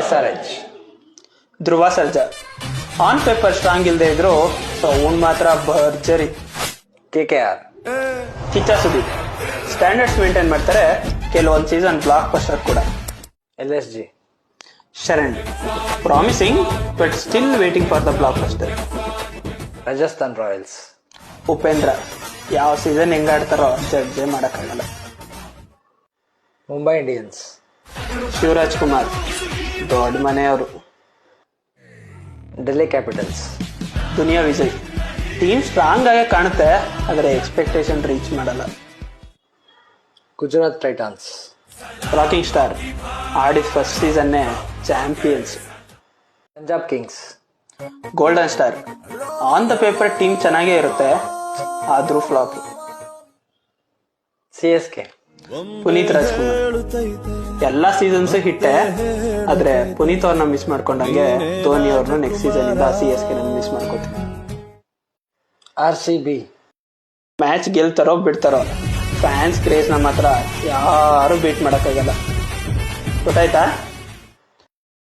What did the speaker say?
SRH. Dhruva Sarja on paper strong ಇಲ್ಲದೆ ಇದ್ರು sound ಮಾತ್ರ ಭರ್ಜರಿ. KKR. Kichcha Sudeep standards maintain ಮಾಡ್ತಾರೆ, ಕೆಲವೊಂದು ಸೀಸನ್ ಬ್ಲಾಕ್ ಬಸ್ಟರ್ ಕೂಡ. LSG. Sharan promising but still waiting for the blockbuster. Rajasthan Royals. Upendra ಯಾವ ಸೀಸನ್ ಹೆಂಗಾಡ್ತಾರೋ ಜಡ್ಜೆ ಮಾಡೋಕ್ಕಾಗಲ್ಲ. Mumbai Indians. ಶಿವರಾಜ್ ಕುಮಾರ್ ದೊಡ್ಡ ಮನೆಯವರು. Delhi Capitals. Duniya Vijay team strong ಆಗಿ ಕಾಣುತ್ತೆ, ಆದರೆ ಎಕ್ಸ್ಪೆಕ್ಟೇಷನ್ ರೀಚ್ ಮಾಡಲ್ಲ. Gujarat Titans. ರಾಕಿಂಗ್ ಸ್ಟಾರ್ ಆಡಿದ ಫಸ್ಟ್ ಸೀಸನ್ನೇ champions. Punjab Kings. Golden star on the paper team ಚೆನ್ನಾಗೇ ಇರುತ್ತೆ, ಆದ್ರೂ ಫ್ಲಾಪ್. CSK. ಪುನೀತ್ ರಾಜ್ಕುಮಾರ್ ಎಲ್ಲಾ ಸೀಸನ್ಸ್ ಹಿಟ್ಟೆ, ಆದ್ರೆ ಪುನೀತ್ ಅವ್ರನ್ನ ಮಿಸ್ ಮಾಡ್ಕೊಂಡಂಗೆ ಧೋನಿ ಅವ್ರನ್ನ ನೆಕ್ಸ್ಟ್ ಸೀಸನ್ ಇಂದ CSK ಮಿಸ್ ಮಾಡ್ಕೋತೀವಿ. RCB. ಮ್ಯಾಚ್ ಗೆಲ್ತಾರೋ ಬಿಡ್ತಾರೋ, ಫ್ಯಾನ್ಸ್ ಕ್ರೇಜ್ ನಮ್ಮ ಹತ್ರ ಯಾರು ಬೀಟ್ ಮಾಡಕ್ಕಾಗಲ್ಲ. ಗೊತ್ತಾಯ್ತಾ?